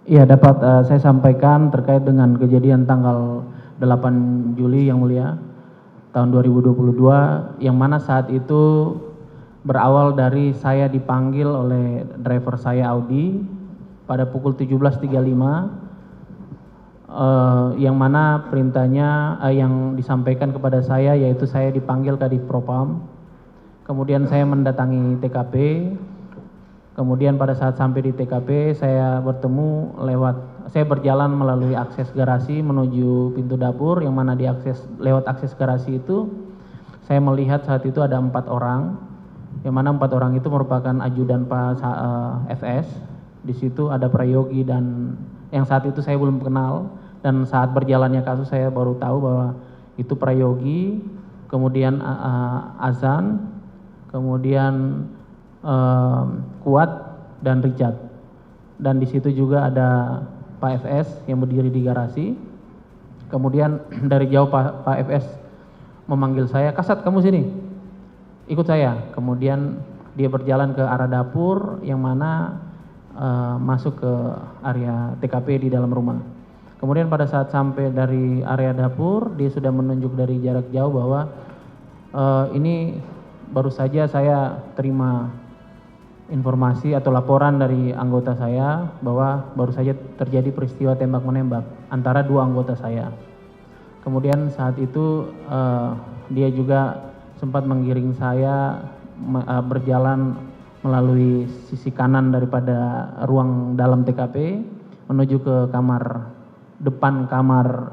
Iya, dapat saya sampaikan terkait dengan kejadian tanggal 8 Juli yang mulia, tahun 2022, yang mana saat itu berawal dari saya dipanggil oleh driver saya Audi pada pukul 17.35, yang mana perintahnya yang disampaikan kepada saya yaitu saya dipanggil Kadif Propam. Kemudian saya mendatangi TKP. Kemudian pada saat sampai di TKP saya berjalan melalui akses garasi menuju pintu dapur, yang mana lewat akses garasi itu saya melihat saat itu ada 4 orang, yang mana 4 orang itu merupakan ajudan Pak FS. Di situ ada Prayogi dan yang saat itu saya belum kenal, dan saat berjalannya kasus saya baru tahu bahwa itu Prayogi, kemudian Azan, kemudian Kuat dan Richard, dan di situ juga ada Pak FS yang berdiri di garasi. Kemudian dari jauh Pak FS memanggil saya, "Kasat, kamu sini, ikut saya." Kemudian dia berjalan ke arah dapur yang mana masuk ke area TKP di dalam rumah. Kemudian pada saat sampai dari area dapur, dia sudah menunjuk dari jarak jauh bahwa ini baru saja saya terima informasi atau laporan dari anggota saya bahwa baru saja terjadi peristiwa tembak menembak antara 2 anggota saya. Kemudian saat itu dia juga sempat menggiring saya berjalan melalui sisi kanan daripada ruang dalam TKP menuju ke depan kamar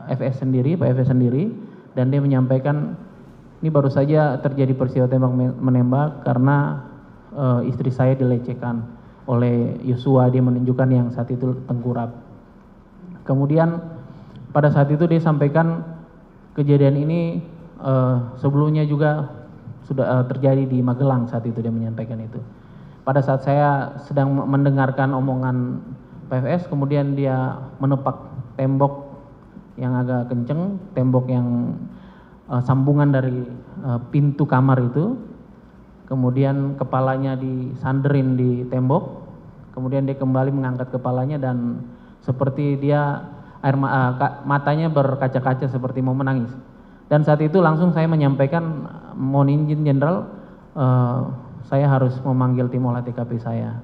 FS sendiri, Pak FS sendiri, dan dia menyampaikan ini baru saja terjadi peristiwa tembak menembak karena istri saya dilecehkan oleh Yosua. Dia menunjukkan yang saat itu tengkurap. Kemudian pada saat itu dia sampaikan kejadian ini sebelumnya juga sudah terjadi di Magelang. Saat itu dia menyampaikan itu. Pada saat saya sedang mendengarkan omongan PFS, kemudian dia menepak tembok yang agak kenceng, tembok yang sambungan dari pintu kamar itu. Kemudian kepalanya disanderin di tembok, kemudian dia kembali mengangkat kepalanya dan seperti dia matanya berkaca-kaca seperti mau menangis. Dan saat itu langsung saya menyampaikan, "Mohon izin Jenderal, saya harus memanggil tim olah TKP saya."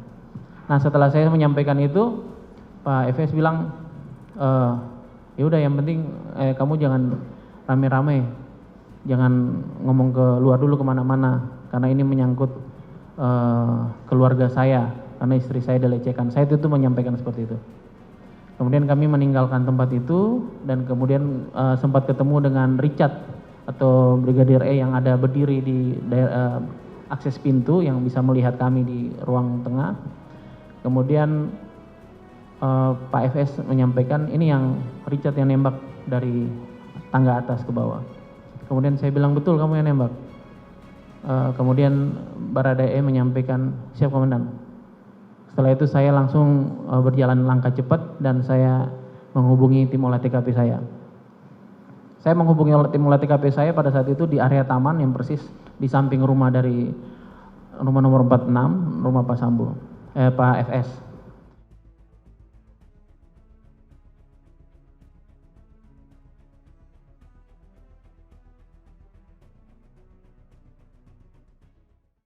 Nah, setelah saya menyampaikan itu, Pak FS bilang, "Ya udah, yang penting kamu jangan rame-rame, jangan ngomong ke luar dulu kemana-mana, karena ini menyangkut keluarga saya, karena istri saya dilecehkan." Saya itu menyampaikan seperti itu. Kemudian kami meninggalkan tempat itu dan kemudian sempat ketemu dengan Richard atau Brigadir E yang ada berdiri di akses pintu yang bisa melihat kami di ruang tengah. Kemudian Pak FS menyampaikan, "Ini yang Richard yang nembak dari tangga atas ke bawah." Kemudian saya bilang, "Betul, kamu yang nembak." Kemudian Baradae menyampaikan, "Siap, Komandan." Setelah itu saya langsung berjalan langkah cepat dan saya menghubungi tim olah TKP saya. Saya menghubungi tim olah TKP saya pada saat itu di area taman yang persis di samping rumah dari rumah nomor 46, rumah Pak Sambo, Pak FS.